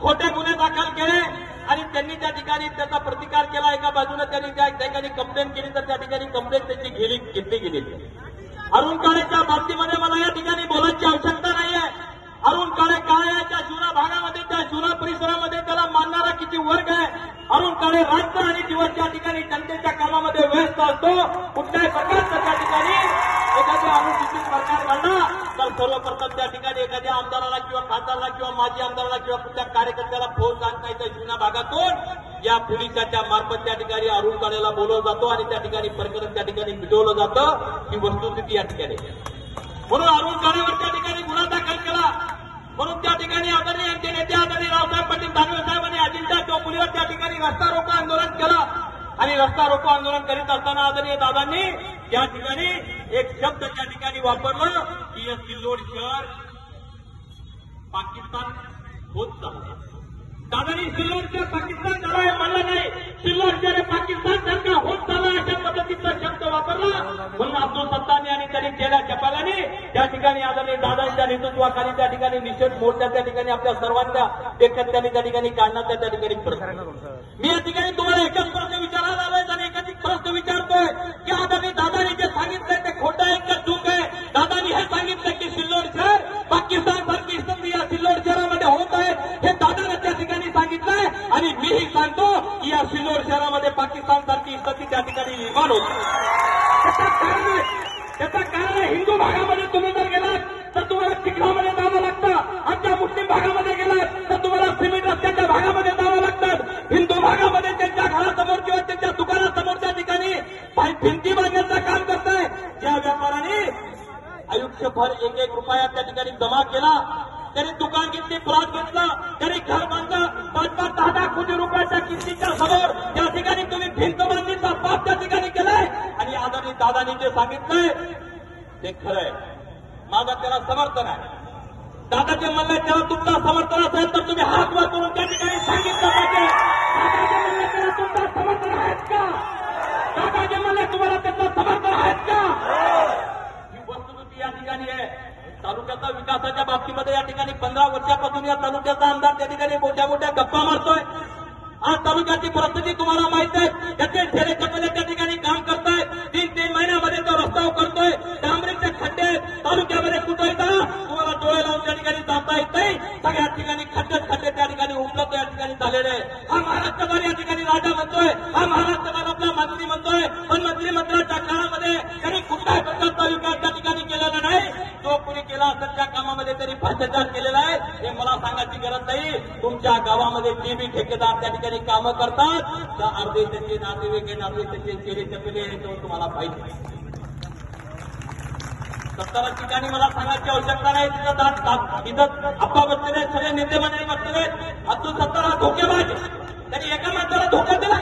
खोटे गुन्हे दाखल केले आणि त्यांनी त्या ठिकाणी त्याचा प्रतिकार केला. एका बाजूने त्यांनी त्या ठिकाणी कंप्लेंट केली तर त्या ठिकाणी कंप्लेंट त्याची घेतली गेली. अरुण काळेच्या बाबतीमध्ये मला या ठिकाणी बोलायची आवश्यकता नाहीये. अरुण काळे त्या जुना भागामध्ये त्या जुना परिसरामध्ये त्याला मानणारा किती वर्ग आहे. अरुण काळे रात्र आणि दिवस त्या ठिकाणी जनतेच्या कामामध्ये व्यस्त असतो. कुठल्याही प्रकारचं त्या ठिकाणी एखाद्या अनुसूचित प्रकार घडला तर सर्वप्रथम त्या ठिकाणी एखाद्या आमदाराला किंवा खासदाराला किंवा माजी आमदाराला किंवा कुठल्या कार्यकर्त्याला फोन सांगता येतं. जुन्या भागातून या पोलिसाच्या मार्फत त्या ठिकाणी अरुण काळेला बोलवलं जातो आणि त्या ठिकाणी प्रकरण त्या ठिकाणी मिटवलं जातं. ही वस्तुस्थिती या ठिकाणी. म्हणून अरुण काळेवर त्या ठिकाणी गुन्हा दाखल केला. म्हणून त्या ठिकाणी आदरणीय आमचे नेते आदरणीय रावसाहेब पाटील दानवे साहेबांनी अजिंठा चौफुलीवर त्या ठिकाणी रस्ता रोको आंदोलन केलं आणि रस्ता रोको आंदोलन करीत असताना आदरणीय दादांनी त्या ठिकाणी एक शब्द त्या ठिकाणी वापरलं की हे सिल्लोड शहर पाकिस्तान होत चाललं. दादांनी सिल्लोड शहर पाकिस्तान झालं हे म्हणलं नाही. सिल्लोड शहर पाकिस्तान सारखा होत चालला अशा पद्धतीचा शब्द वापरला. म्हणून अब्दुल सत्तानी आणि त्यांनी केल्या चपालाने त्या ठिकाणी आदरणीय दादांच्या नेतृत्वाखाली त्या ठिकाणी निषेध मोर्चा त्या ठिकाणी आपल्या सर्वांच्या एकत्याने त्या ठिकाणी काढण्याचा त्या ठिकाणी प्रश्न. मी या ठिकाणी तुम्हाला एकच प्रश्न विचारायला आलोय आणि एकच प्रश्न विचारतोय की आदरणीय दादांनी जे सांगितलंय ते खोटं आहे का चूक आहे. दादांनी हे सांगितलं की सिल्लोड शहर पाकिस्तान सारखी स्थिती या सिल्लोड शहरामध्ये होत आहे हे दादाने त्या ठिकाणी सांगितलंय आणि मीही सांगतो की या सिल्लोड शहरामध्ये पाकिस्तान सारखी स्थिती त्या ठिकाणी निर्माण होती. त्याचं कारण हिंदू भागामध्ये तुम्ही जर गेलात तर तुम्हाला चिखलामध्ये जावं लागतं. आमच्या मुस्लिम भागामध्ये गेलात तर तुम्हाला सिमेंट रस्त्याच्या भागामध्ये जावं लागतं. हिंदू भागामध्ये त्यांच्या घरासमोर किंवा त्यांच्या दुकानासमोर त्या ठिकाणी भिंती बांधण्याचं काम करताय. ज्या व्यापाऱ्याने आयुष्यभर एक रुपया त्या ठिकाणी जमा केला, त्यांनी दुकान घेतली, प्लॉट घेतला, त्यांनी घर बांधलं, 5-10 कोटी रुपयाच्या किमतीच्या समोर त्या ठिकाणी तुम्ही भिंत बांधणीचा पाप त्या ठिकाणी केलाय आणि आदरणीय दादांनी जे सांगितलंय ते खरंय. माझं त्याला समर्थन आहे. दादा जे म्हणलंय त्याला तुमचा समर्थन असेल तर तुम्ही हात वर करून त्या ठिकाणी सांगितलं पाहिजे. दादा जे म्हणले त्याला तुमचा समर्थन आहेत का? दादा जे म्हणले तुम्हाला त्याचं समर्थन आहेत का? ही वस्तुस्थिती या ठिकाणी आहे. तालुक्याचा विकासाच्या बाबतीमध्ये या ठिकाणी 15 वर्षापासून या तालुक्याचा आमदार त्या ठिकाणी मोठ्या मोठ्या गप्पा मारतोय. आज तालुक्याची परिस्थिती तुम्हाला माहित आहे. त्याचे ठेले चपले त्या ठिकाणी काम करताय. 3-3 महिन्यामध्ये तो रस्ता करतोय. डांबरीचे खड्डे तालुक्यामध्ये कुठं येतात तुम्हाला डोळे लावून त्या ठिकाणी जाता येत नाही. सगळ्या ठिकाणी खड्डे त्या ठिकाणी उपलब्ध या ठिकाणी झालेले आहे. हा महाराष्ट्रभर या ठिकाणी राजा म्हणतोय, हा महाराष्ट्रभर आपला मंत्री म्हणतोय, पण मंत्रिमंडळाच्या काळामध्ये त्यांनी कुठल्याही प्रकारचा विकास त्या ठिकाणी केलेला नाही. जो कोणी केला असेल त्या कामामध्ये त्यांनी भ्रष्टाचार केलेला आहे हे मला सांगायची गरज नाही. तुमच्या गावामध्ये जे बी ठेकेदार त्या ठिकाणी कामं करतात तर अर्धे त्याचे नातेवाईक त्याचे चेहरे चपले तो तुम्हाला पाहिजे. 70 ठिकाणी मला सांगायची आवश्यकता नाही. तिथं आप्पा बसलेले सगळे नेते मंडळी बसलेले. अब्दुल सत्तार हा धोकेबाज. त्यांनी एका माणसाला धोका दिला.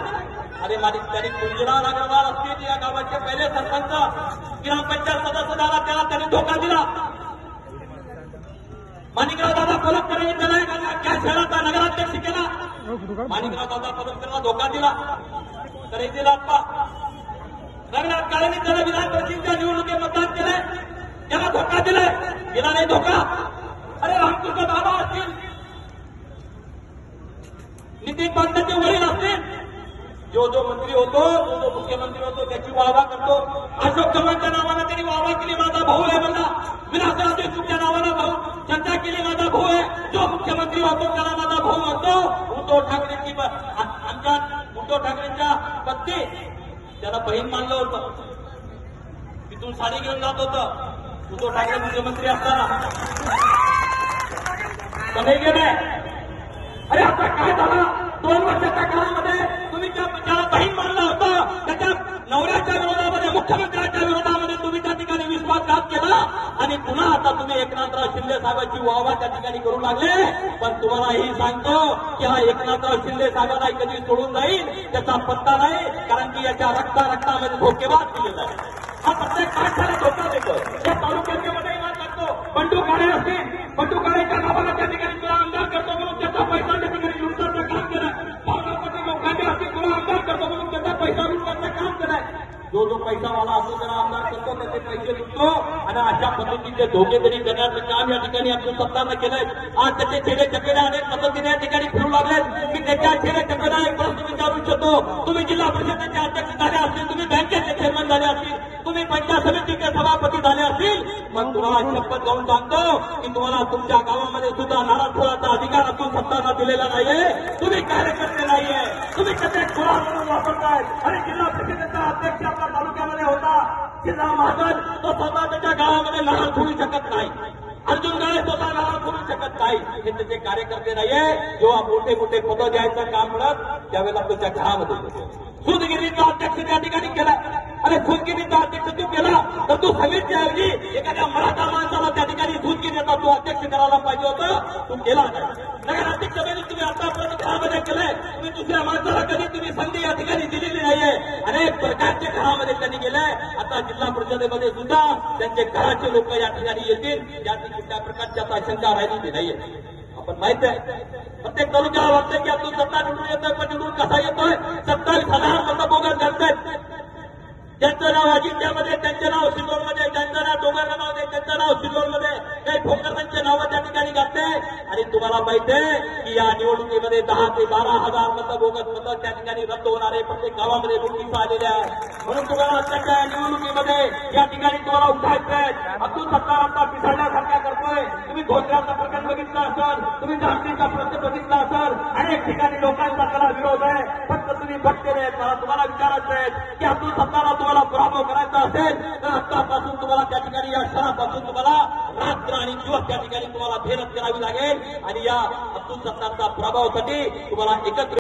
अरे त्यांनी कुंजराव अग्रवाल असतील या गावाचे पहिले सरपंच ग्रामपंचायत सदस्य झाला त्याला त्यांनी धोका दिला. माणिकराव दादा फलककरांनी त्याला त्या शहराचा नगराध्यक्ष केला. माणिकराव दादा फलककरांना धोका दिला. तर येथील आप्पा रंगनाथ काळेंनी त्याला विधान परिषदेच्या निवडणुकीत मतदान केलंय. त्याला धोका दिलाय. दिला नाही धोका. अरे रामकृष्ण बाबा असतील, नितीन पंतचे वडील असतील, जो मंत्री होतो जो मुख्यमंत्री होतो त्याची वाहवा करतो. अशोक चव्हाणच्या नावानं त्यांनी वाहवा केली. माझा भाऊ आहे म्हणला. विलासराव देशमुखच्या नावानं भाऊ चर्चा केली. माझा भाऊ आहे. जो मुख्यमंत्री होतो त्याला माझा भाऊ म्हणतो. उद्धव ठाकरेंची आमच्या उद्धव ठाकरेंच्या पत्नी त्याला बहीण मानलं होतं. तिथून साडी घेऊन जात होतं. उद्धव ठाकरे मुख्यमंत्री असताना कमी गेले. अरे आता काय झालं 2 वर्षाच्या काळामध्ये तुम्ही त्याला बहीण मानलं होतं. त्याच्या नवऱ्याच्या विरोधामध्ये मुख्यमंत्र्यांच्या विरोधामध्ये तुम्ही त्या ठिकाणी विश्वासघात केला आणि पुन्हा आता तुम्ही एकनाथराव शिंदे साहेबांची वाहवा त्या ठिकाणी करू लागले. पण तुम्हाला ही सांगतो की हा एकनाथराव शिंदे साहेबांना कधी सोडून जाईल त्याचा पत्ता नाही. कारण की याच्या रक्तामध्ये धोकेबाज केलेला आहे. हा प्रत्येक माणसाला धोका देतो. या तालुक्याच्या मध्ये इमान करतो. बंडू काळे असतील, बंडू काळेच्या नावाला त्या ठिकाणी तुला आमदार करतो म्हणून त्याचा पैसा त्या ठिकाणी लुटण्याचं काम केलं. भाजपचे लोकांचे असतील तुला आमदार करतो म्हणून त्याचा पैसा लुटण्याचं काम केलंय. जो पैसावाला असतो त्याला आमदार करतो, त्याचे पैसे लुटतो आणि अशा पद्धतीचे धोकेधडी करण्याचं काम या ठिकाणी आपल्या सरकारनं केलंय. आज त्याचे चेहरे चक्कर अनेक पद्धतीने या ठिकाणी फिरू लागलेत. मी त्याच्या चेहरे चक्कर एक प्रश्न विचारू इच्छितो. तुम्ही जिल्हा परिषदेचे अध्यक्ष झाले असतील, तुम्ही बँकेचे चेअरमन झाले असतील, तुम्ही पंचायत समितीचे सभापती झाले असतील, पण तुम्हाला शपथ घेऊन सांगतो की तुम्हाला तुमच्या गावामध्ये सुद्धा नाराज होण्याचा अधिकार असून सत्तांना दिलेला नाहीये. तुम्ही कार्यकर्ते नाहीये, तुम्ही त्याचे खुळा म्हणून वापरताय. आणि जिल्हा परिषदेचा अध्यक्ष आपल्या तालुक्यामध्ये होता, जिल्हा महाजन, तो स्वतः त्याच्या गावामध्ये नाराज होऊ शकत नाही. अर्जुन गाळे स्वतः नाराज होऊ शकत नाही. हे त्याचे कार्यकर्ते नाहीये. जेव्हा मोठे मोठे पदं द्यायचं काम मिळत त्यावेळेला त्याच्या घरामध्ये सूदगिरीचा अध्यक्ष त्या ठिकाणी केला. अरे सूदगिरीचा अध्यक्ष तू केला तर तू समितीच्या ऐवजी एखाद्या मराठा माणसाला त्या ठिकाणी सूदगिरीचा तू अध्यक्ष करायला पाहिजे होतं, तू केला नाही. नगराध्यक्षपदी तुम्ही आतापर्यंत घरामध्ये केलंय, तुम्ही दुसऱ्या माणसाला कधी तुम्ही संधी या ठिकाणी दिलेली नाहीये. अनेक प्रकारचे घरामध्ये त्यांनी गेलाय. आता जिल्हा परिषदेमध्ये सुद्धा त्यांचे घराचे लोक या ठिकाणी येतील, याची कुठल्या प्रकारची आता शंका राहिलेली नाहीये. आपण माहित आहे प्रत्येक तालुक्याला वाटतंय की आपण सत्ता निवडून येतोय, पण निवडून कसा येतोय? 27,000 मतं बोगस घालतायत. ज्यांचं नाव अजिंठ्यामध्ये, त्यांचं नाव सिल्लोडमध्ये, ज्यांचं नाव डोंगरगावमध्ये, त्यांचं नाव सिल्लोडमध्ये, काही फोकरांचे नावं त्या ठिकाणी घालते. आणि तुम्हाला माहिती आहे की या निवडणुकीमध्ये 10 ते 12,000 मतं बोगस मतं त्या ठिकाणी रद्द होणारे प्रत्येक गावामध्ये नोटीस आलेल्या आहेत. म्हणून तुम्हाला आताच्या निवडणुकीमध्ये या ठिकाणी तुम्हाला उठायचंय. अब्दुल सत्तार आता पिसाळल्यासारख्या करतोय. तुम्ही घोषणाचा प्रकरण बघितला असाल, तुम्ही जागृतीचा प्रश्न बघितला असाल, अनेक ठिकाणी लोकांचा त्याला विरोध आहे. फक्त तुम्ही भटके नाहीत. मला तुम्हाला विचारायचं आहे की अब्दुल सत्तारला तुम्हाला पराभव करायचा असेल तर आतापासून तुम्हाला त्या ठिकाणी या क्षणापासून तुम्हाला रात्र आणि दिवस त्या ठिकाणी तुम्हाला मेहनत करावी लागेल. आणि या अब्दुल सत्तारच्या पराभवासाठी तुम्हाला एकत्र